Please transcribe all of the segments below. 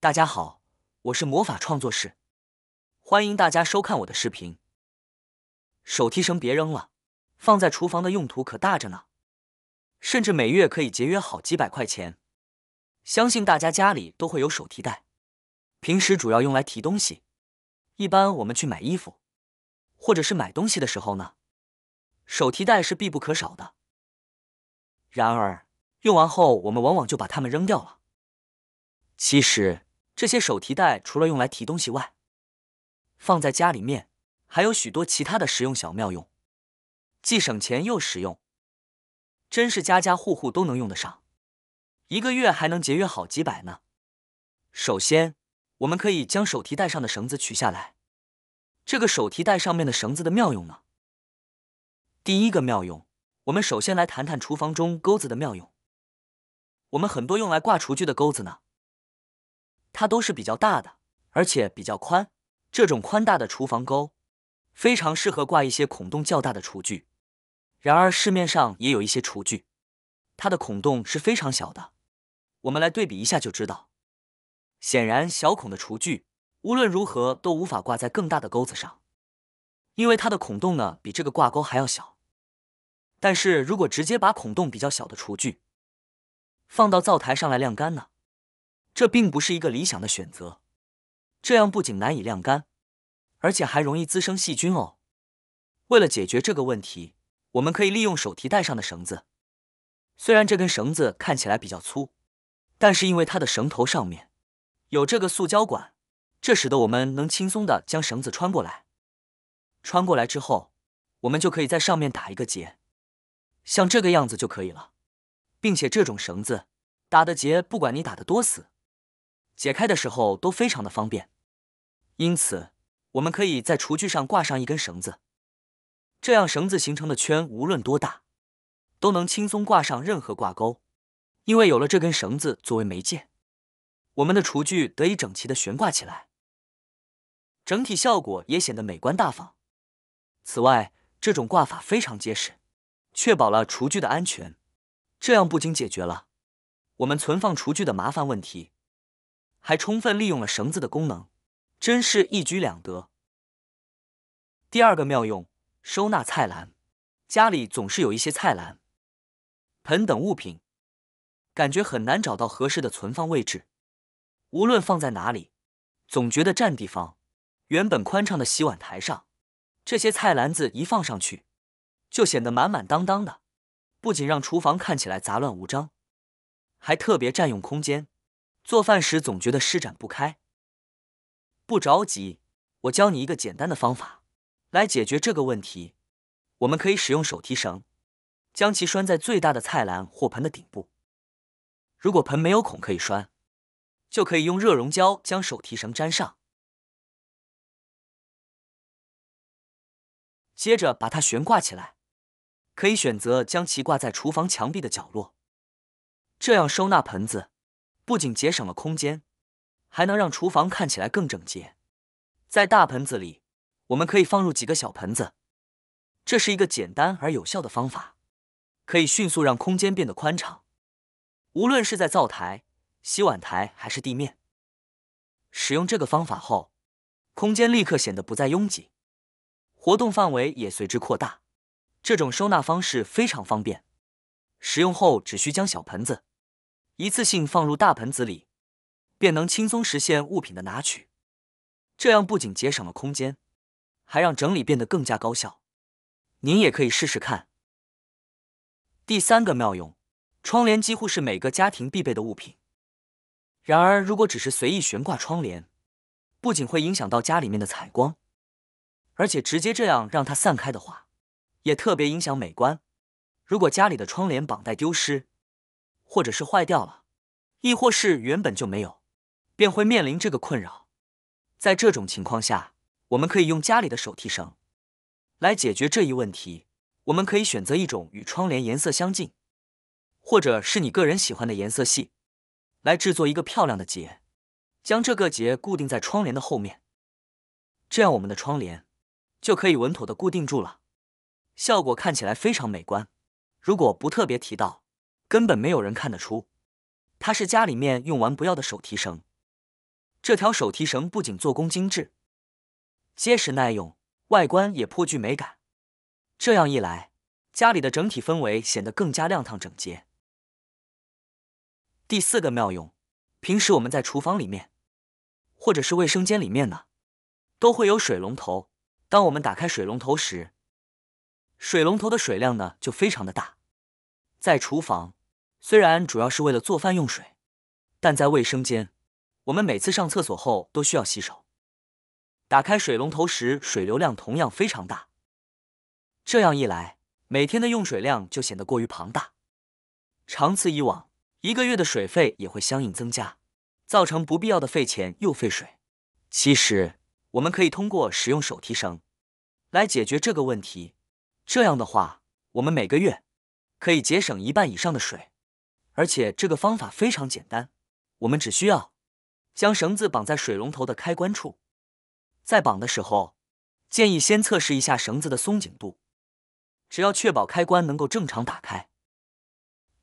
大家好，我是魔法创作室，欢迎大家收看我的视频。手提绳别扔了，放在厨房的用途可大着呢，甚至每月可以节约好几百块钱。相信大家家里都会有手提袋，平时主要用来提东西。一般我们去买衣服，或者是买东西的时候呢，手提袋是必不可少的。然而，用完后我们往往就把它们扔掉了。其实，这些手提袋除了用来提东西外，放在家里面还有许多其他的实用小妙用，既省钱又实用，真是家家户户都能用得上，一个月还能节约好几百呢。首先，我们可以将手提袋上的绳子取下来。这个手提袋上面的绳子的妙用呢？第一个妙用，我们首先来谈谈厨房中钩子的妙用。我们很多用来挂厨具的钩子呢，它都是比较大的，而且比较宽。这种宽大的厨房钩非常适合挂一些孔洞较大的厨具。然而市面上也有一些厨具，它的孔洞是非常小的，我们来对比一下就知道。显然小孔的厨具无论如何都无法挂在更大的钩子上，因为它的孔洞呢比这个挂钩还要小。但是如果直接把孔洞比较小的厨具放到灶台上来晾干呢，这并不是一个理想的选择。这样不仅难以晾干，而且还容易滋生细菌哦。为了解决这个问题，我们可以利用手提袋上的绳子。虽然这根绳子看起来比较粗，但是因为它的绳头上面有这个塑胶管，这使得我们能轻松地将绳子穿过来。穿过来之后，我们就可以在上面打一个结，像这个样子就可以了。并且这种绳子打的结，不管你打得多死，解开的时候都非常的方便。因此，我们可以在厨具上挂上一根绳子，这样绳子形成的圈无论多大，都能轻松挂上任何挂钩。因为有了这根绳子作为媒介，我们的厨具得以整齐的悬挂起来，整体效果也显得美观大方。此外，这种挂法非常结实，确保了厨具的安全。这样不仅解决了我们存放厨具的麻烦问题，还充分利用了绳子的功能，真是一举两得。第二个妙用，收纳菜篮。家里总是有一些菜篮、盆等物品，感觉很难找到合适的存放位置，无论放在哪里，总觉得占地方。原本宽敞的洗碗台上，这些菜篮子一放上去，就显得满满当当的，不仅让厨房看起来杂乱无章，还特别占用空间，做饭时总觉得施展不开。不着急，我教你一个简单的方法来解决这个问题。我们可以使用手提绳，将其拴在最大的菜篮或盆的顶部。如果盆没有孔可以拴，就可以用热熔胶将手提绳粘上，接着把它悬挂起来。可以选择将其挂在厨房墙壁的角落，这样收纳盆子不仅节省了空间，还能让厨房看起来更整洁。在大盆子里，我们可以放入几个小盆子，这是一个简单而有效的方法，可以迅速让空间变得宽敞。无论是在灶台、洗碗台还是地面，使用这个方法后，空间立刻显得不再拥挤，活动范围也随之扩大。这种收纳方式非常方便，使用后只需将小盆子一次性放入大盆子里，便能轻松实现物品的拿取。这样不仅节省了空间，还让整理变得更加高效。您也可以试试看。第三个妙用，窗帘几乎是每个家庭必备的物品。然而，如果只是随意悬挂窗帘，不仅会影响到家里面的采光，而且直接这样让它散开的话，也特别影响美观。如果家里的窗帘绑带丢失，或者是坏掉了，亦或是原本就没有，便会面临这个困扰。在这种情况下，我们可以用家里的手提绳来解决这一问题。我们可以选择一种与窗帘颜色相近，或者是你个人喜欢的颜色系，来制作一个漂亮的结，将这个结固定在窗帘的后面，这样我们的窗帘就可以稳妥地固定住了，效果看起来非常美观。如果不特别提到，根本没有人看得出它是家里面用完不要的手提绳。这条手提绳不仅做工精致、结实耐用，外观也颇具美感。这样一来，家里的整体氛围显得更加亮堂整洁。第4个妙用，平时我们在厨房里面，或者是卫生间里面呢，都会有水龙头。当我们打开水龙头时，水龙头的水量呢就非常的大。在厨房，虽然主要是为了做饭用水，但在卫生间，我们每次上厕所后都需要洗手。打开水龙头时，水流量同样非常大。这样一来，每天的用水量就显得过于庞大。长此以往，1个月的水费也会相应增加，造成不必要的费钱又费水。其实，我们可以通过使用手提绳来解决这个问题。这样的话，我们每个月可以节省1半以上的水，而且这个方法非常简单，我们只需要将绳子绑在水龙头的开关处。在绑的时候，建议先测试一下绳子的松紧度，只要确保开关能够正常打开，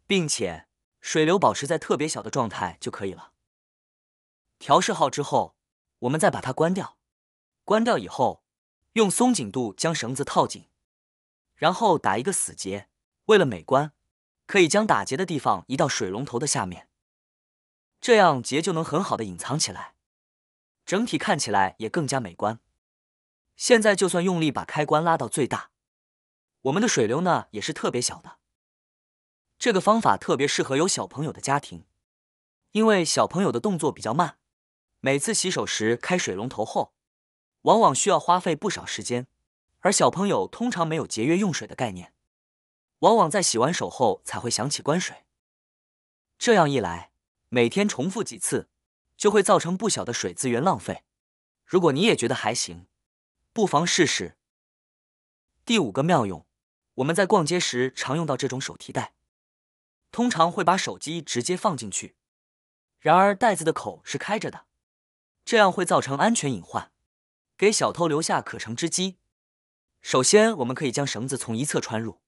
并且水流保持在特别小的状态就可以了。调试好之后，我们再把它关掉。关掉以后，用松紧度将绳子套紧，然后打一个死结。为了美观，可以将打结的地方移到水龙头的下面，这样结就能很好的隐藏起来，整体看起来也更加美观。现在就算用力把开关拉到最大，我们的水流呢也是特别小的。这个方法特别适合有小朋友的家庭，因为小朋友的动作比较慢，每次洗手时开水龙头后，往往需要花费不少时间，而小朋友通常没有节约用水的概念，往往在洗完手后才会想起关水。这样一来，每天重复几次，就会造成不小的水资源浪费。如果你也觉得还行，不妨试试。第5个妙用，我们在逛街时常用到这种手提袋，通常会把手机直接放进去，然而袋子的口是开着的，这样会造成安全隐患，给小偷留下可乘之机。首先，我们可以将绳子从一侧穿入，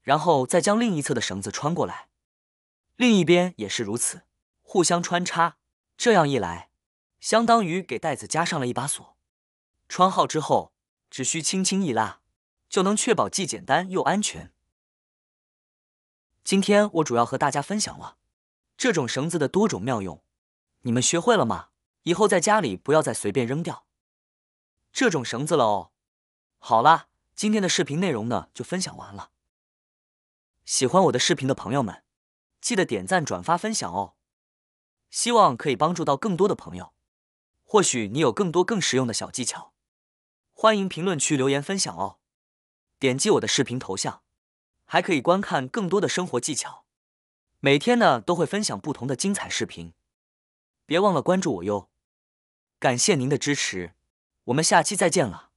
然后再将另一侧的绳子穿过来，另一边也是如此，互相穿插。这样一来，相当于给袋子加上了一把锁。穿好之后，只需轻轻一拉，就能确保既简单又安全。今天我主要和大家分享了这种绳子的多种妙用，你们学会了吗？以后在家里不要再随便扔掉这种绳子了哦。好啦，今天的视频内容呢就分享完了。喜欢我的视频的朋友们，记得点赞、转发、分享哦。希望可以帮助到更多的朋友。或许你有更多更实用的小技巧，欢迎评论区留言分享哦。点击我的视频头像，还可以观看更多的生活技巧。每天呢都会分享不同的精彩视频，别忘了关注我哟。感谢您的支持，我们下期再见了。